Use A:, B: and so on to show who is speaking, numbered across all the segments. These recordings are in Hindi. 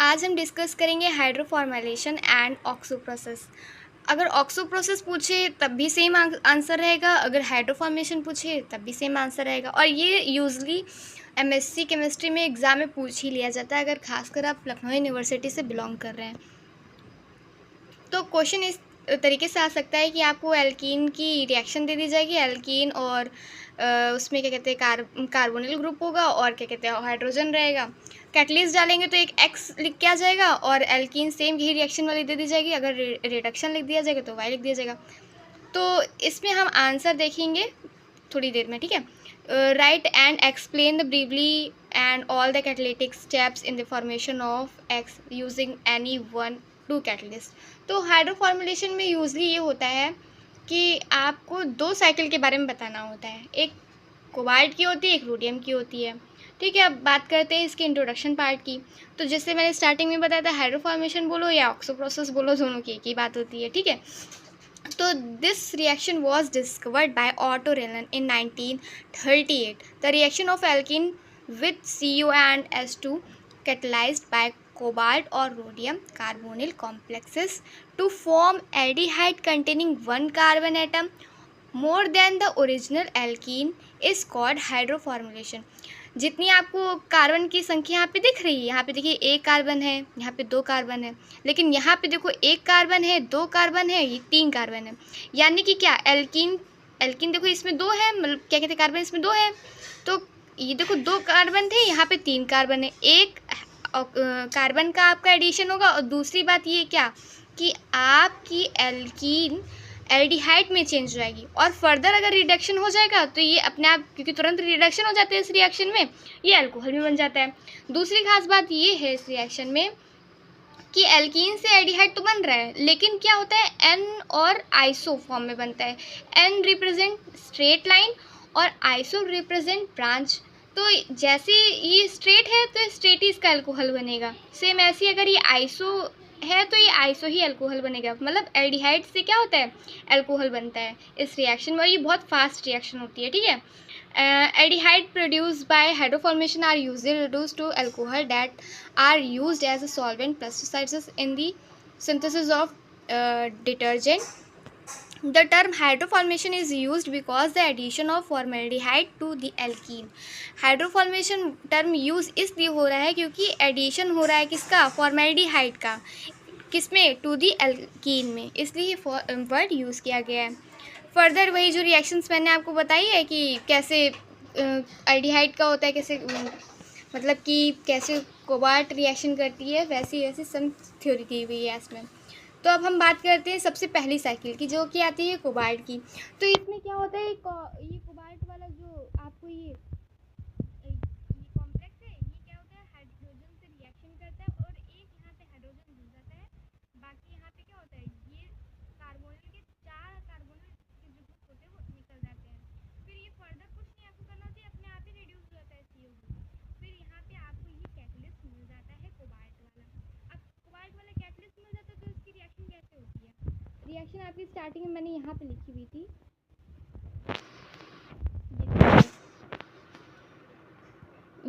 A: आज हम डिस्कस करेंगे हाइड्रोफॉर्मेलेशन एंड ऑक्सो प्रोसेस। अगर ऑक्सो प्रोसेस पूछे तब भी सेम आंसर रहेगा, अगर हाइड्रोफॉर्मेशन पूछे तब भी सेम आंसर रहेगा। और ये यूजली एमएससी केमिस्ट्री में एग्ज़ाम में पूछ ही लिया जाता है, अगर खासकर आप लखनऊ यूनिवर्सिटी से बिलोंग कर रहे हैं। तो क्वेश्चन इस तरीके से आ सकता है कि आपको एल्कीन की रिएक्शन दे दी जाएगी, एल्कीन और उसमें क्या कहते हैं कार्बोनिल ग्रुप होगा और क्या कहते हैं हाइड्रोजन रहेगा। कैटलिस्ट डालेंगे तो एक एक्स लिख के आ जाएगा और एल्कीन सेम यही रिएक्शन वाली दे दी जाएगी। अगर रिडक्शन लिख दिया जाएगा तो वाई लिख दिया जाएगा। तो इसमें हम आंसर देखेंगे थोड़ी देर में, ठीक है। Write and explain the briefly and all the catalytic steps in the formation of X using any one two catalyst. तो हाइड्रोफॉर्मुलेशन में यूजली ये होता है कि आपको दो साइकिल के बारे में बताना होता है, एक कोबाल्ट की होती है, एक रोडियम की होती है, ठीक है। अब बात करते हैं इसके इंट्रोडक्शन पार्ट की। तो जैसे मैंने स्टार्टिंग में बताया था, हाइड्रोफॉर्मेशन बोलो या ऑक्सो प्रोसेस बोलो, दोनों की एक ही बात होती है, ठीक है। तो this reaction was discovered by auto Rylan in 1938। The reaction of alkene with CO and S2 catalyzed by cobalt or rhodium carbonyl complexes to form aldehyde containing one carbon atom more than the original alkene is called hydroformylation। जितनी आपको कार्बन की संख्या यहाँ पे दिख रही है, यहाँ पे देखिए एक कार्बन है, यहाँ पे दो कार्बन है, लेकिन यहाँ पे देखो एक कार्बन है, दो कार्बन है, ये तीन कार्बन है। यानी कि क्या एल्कीन देखो इसमें दो है, मतलब क्या कहते हैं कार्बन इसमें दो है। तो ये देखो दो कार्बन थे, यहाँ पे तीन कार्बन है, एक कार्बन का आपका एडिशन होगा। और दूसरी बात ये क्या कि आपकी एल्कीन एल्डिहाइड में चेंज हो जाएगी। और फर्दर अगर रिडक्शन हो जाएगा तो ये अपने आप, क्योंकि तुरंत रिडक्शन हो जाता है इस रिएक्शन में, ये अल्कोहल में बन जाता है। दूसरी खास बात ये है इस रिएक्शन में कि एल्कीन से एल्डिहाइड तो बन रहा है, लेकिन क्या होता है एन और आइसो फॉर्म में बनता है। एन रिप्रेजेंट स्ट्रेट लाइन और आइसो रिप्रेजेंट ब्रांच। तो जैसे ये स्ट्रेट है तो स्ट्रेट ही इसका अल्कोहल बनेगा। सेम ऐसे अगर ये आइसो है तो ये आइसो ही अल्कोहल बनेगा। मतलब एल्डिहाइड से क्या होता है अल्कोहल बनता है इस रिएक्शन में, और ये बहुत फास्ट रिएक्शन होती है, ठीक है। Aldehyde produced by hydroformation are usually reduced to alcohol that are used as a solvent pesticides in the synthesis of detergent. The term hydroformation is used because the addition of formaldehyde to the alkene. Hydroformation term use इसलिए हो रहा है क्योंकि एडिशन हो रहा है किसका, फॉर्मेल्डिहाइड का, किसमें, टू दी एल्कीन में, इसलिए वर्ड यूज़ किया गया है। फर्दर वही जो रिएक्शंस मैंने आपको बताई है कि कैसे एल्डिहाइड का होता है, कैसे मतलब कि कैसे कोबाल्ट रिएक्शन करती है, वैसी वैसी सम थ्योरी दी हुई है इसमें। तो अब हम बात करते हैं सबसे पहली साइकिल की, जो कि आती है कोबाल्ट की। तो इसमें क्या होता है, ये कोबाल्ट वाला जो आपको ये कॉम्प्लेक्स है, ये क्या होता है हाइड्रोजन से रिएक्शन करता है और एक यहाँ पे हाइड्रोजन जुड़ जाता है। बाकी यहाँ पे क्या होता है, ये कार्बोनिल के चार कार्बोनिल के जो ग्रुप होते हैं वो निकल जाते हैं। फिर ये फर्दर कुछ नहीं आपको करना होता है, अपने आप ही रिड्यूस हो जाता है CO ग्रुप। फिर यहाँ पे आपको ये कैटलिस्ट मिल जाता है कोबाल्ट वाला। अब कोबाल्ट वाला कैटलिस्ट मिल जाता है तो इसकी रिएक्शन कैसे होती है, रिएक्शन आपकी स्टार्टिंग में मैंने यहाँ पे लिखी हुई थी,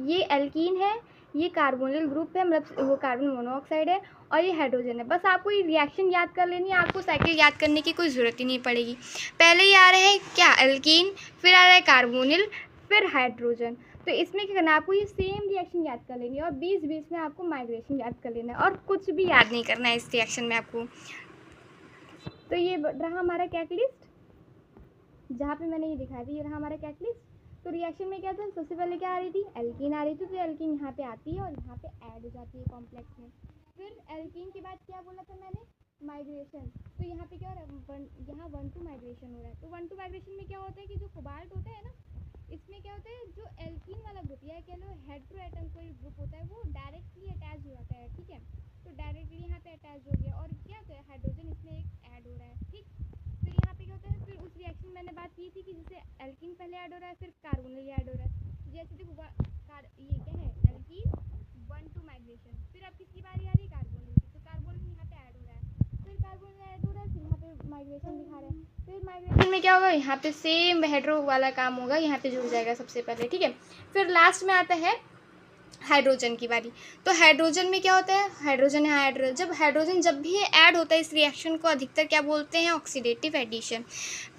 A: ये एल्कीन है, ये कार्बोनिल ग्रुप है, मतलब वो कार्बन मोनोऑक्साइड है, और ये हाइड्रोजन है। बस आपको ये रिएक्शन याद कर लेनी है, आपको साइकिल याद करने की कोई ज़रूरत ही नहीं पड़ेगी। पहले ही आ रहा है क्या एल्कीन, फिर आ रहा है कार्बोनिल, फिर हाइड्रोजन। तो इसमें क्या करना है, आपको ये सेम रिएक्शन याद कर लेनी है और बीच बीच में आपको माइग्रेशन याद कर लेना है, और कुछ भी याद नहीं करना है इस रिएक्शन में आपको। तो ये रहा हमारा कैटलिस्ट, जहाँ पे मैंने ये दिखाया था, ये रहा हमारा कैटलिस्ट। तो रिएक्शन में क्या था, सबसे पहले क्या आ रही थी, एल्कीन आ रही थी, तो एल्कीन यहाँ पे आती है और यहाँ पे ऐड हो जाती है कॉम्प्लेक्स में। फिर एल्कीन के बाद क्या बोला था मैंने, माइग्रेशन। तो यहाँ पे क्या हो रहा है, यहाँ 1-2 माइग्रेशन हो रहा है। तो 1-2 माइग्रेशन में क्या होता है कि जो कोबाल्ट होता है ना, इसमें क्या होता है, जो एल्कीन वाला ग्रुप या कह लो हेटेरो एटम कोई ग्रुप होता है, वो डायरेक्टली अटैच हो जाता है, ठीक है। तो डायरेक्टली यहाँ पे अटैच हो गया और क्या होता है, हाइड्रोजन इसमें एक ऐड हो रहा है, ठीक। फिर यहाँ पे क्या होता है, फिर उस रिएक्शन में मैंने बात की थी कि जैसे एल्कीन पहले ऐड हो रहा है, फिर कार्बोनिल ऐड हो रहा है। जैसे देखो ये क्या है, एल्कीन 1-2 माइग्रेशन, फिर अब किसकी बारी आ रही है, कार्बोनिल की। तो कार्बोनिल यहाँ पे ऐड हो रहा है, फिर कार्बोनिल ऐड हो रहा है, फिर यहाँ पे माइग्रेशन दिखा रहा है। फिर माइग्रेशन में क्या होगा, यहाँ पे सेम हेटेरो वाला काम होगा, यहाँ पे जुड़ जाएगा सबसे पहले, ठीक है। फिर लास्ट में आता है हाइड्रोजन की बारी। तो हाइड्रोजन में क्या होता है, हाइड्रोजन है हाइड्रोजन, जब भी ऐड होता है इस रिएक्शन को अधिकतर क्या बोलते हैं, ऑक्सीडेटिव एडिशन।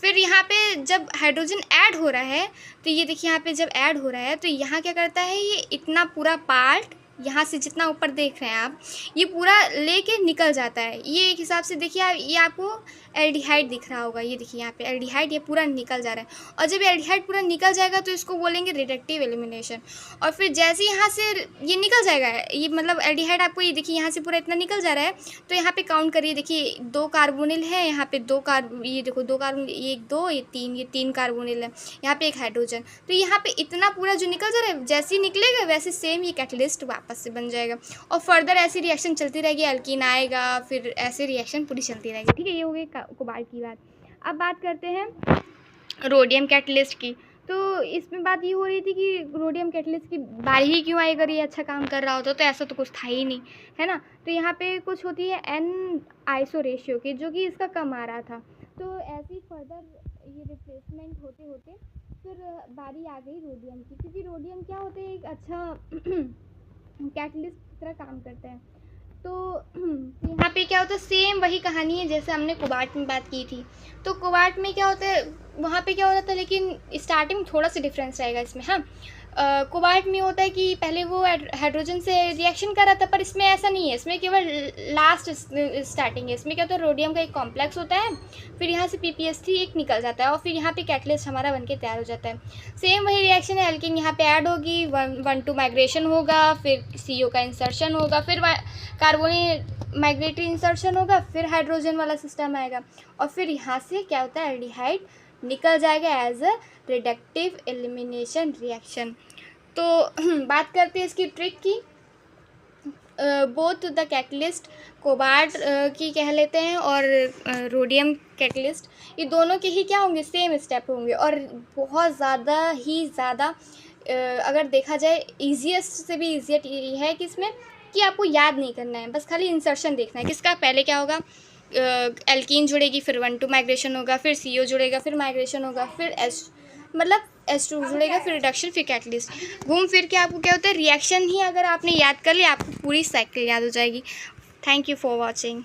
A: फिर यहाँ पे जब हाइड्रोजन ऐड हो रहा है तो ये देखिए यहाँ पे जब ऐड हो रहा है तो यहाँ क्या करता है, ये इतना पूरा पार्ट यहाँ से जितना ऊपर देख रहे हैं आप, ये पूरा लेके निकल जाता है। ये एक हिसाब से देखिए ये आपको एल्डिहाइड दिख रहा होगा, ये देखिए यहाँ पे एल्डिहाइड ये पूरा निकल जा रहा है। और जब एल्डिहाइड पूरा निकल जाएगा तो इसको बोलेंगे रिडक्टिव एलिमिनेशन। और फिर जैसे यहाँ से ये निकल जाएगा, ये मतलब एल्डिहाइड आपको ये देखिए यहाँ से पूरा इतना निकल जा रहा है, तो यहाँ पे काउंट करिए, देखिए 2 कार्बोनिल है, यहाँ पे 2 ये देखो 2 कार्बोनिल, 1 2 ये 3 कार्बोनिल है, यहाँ पे 1 हाइड्रोजन। तो यहाँ पे इतना पूरा जो निकल जा रहा है, जैसे ही निकलेगा वैसे सेम ये कैटलिस्ट वापस से बन जाएगा। और फर्दर ऐसी रिएक्शन चलती रहेगी, एल्कीन आएगा, फिर ऐसे रिएक्शन पूरी चलती रहेगी। ठीक है, ये हो गई कोबाल्ट की बात। अब बात करते हैं रोडियम कैटलिस्ट की। तो इसमें बात ये हो रही थी कि रोडियम कैटलिस्ट की बारी ही क्यों आई, अगर ये अच्छा काम कर रहा होता तो ऐसा तो कुछ था ही नहीं, है ना। तो यहाँ पे कुछ होती है n आइसो रेशियो की, जो कि इसका कम आ रहा था। तो ऐसे ही फर्दर ये रिप्लेसमेंट होते होते फिर बारी आ गई रोडियम की, क्योंकि रोडियम क्या होता है, एक अच्छा कैटलिस्ट की तरह काम करता है। तो यहाँ पे क्या होता है, सेम वही कहानी है जैसे हमने कोबाल्ट में बात की थी। तो कोबाल्ट में क्या होता है, वहाँ पे क्या होता था, लेकिन स्टार्टिंग थोड़ा सा डिफरेंस रहेगा इसमें। हाँ, कोबाल्ट में होता है कि पहले वो हाइड्रोजन से रिएक्शन कर रहा था, पर इसमें ऐसा नहीं है, इसमें केवल लास्ट स्टार्टिंग है। इसमें क्या होता है, रोडियम का एक कॉम्प्लेक्स होता है, फिर यहाँ से PPS3 एक निकल जाता है और फिर यहाँ पे कैटलिस्ट हमारा बनके तैयार हो जाता है। सेम वही रिएक्शन है, एल्कीन यहाँ पे ऐड होगी, 1,1,2 माइग्रेशन होगा, फिर CO का इंसर्शन होगा, फिर कार्बोनिल माइग्रेटरी इंसर्शन होगा, फिर हाइड्रोजन वाला सिस्टम आएगा और फिर यहाँ से क्या होता है, एल्डिहाइड निकल जाएगा as a reductive elimination reaction. तो बात करते हैं इसकी ट्रिक की। बोथ द कैटलिस्ट, कोबाल्ट की कह लेते हैं और रोडियम कैटलिस्ट, ये दोनों के ही क्या होंगे, सेम स्टेप होंगे। और बहुत ज़्यादा ही ज़्यादा अगर देखा जाए ईजीएस्ट से भी ईजिएट ये है कि इसमें कि आपको याद नहीं करना है, बस खाली इंसर्शन देखना है। किसका पहले क्या होगा, एल्कीन जुड़ेगी, फिर 1,2 माइग्रेशन होगा, फिर CO जुड़ेगा, फिर माइग्रेशन होगा, फिर H2 जुड़ेगा, फिर रिडक्शन, फिर कैटलिस्ट। घूम फिर के आपको क्या होता है, रिएक्शन ही अगर आपने याद कर लिया आपको पूरी साइकिल याद हो जाएगी। Thank you for watching.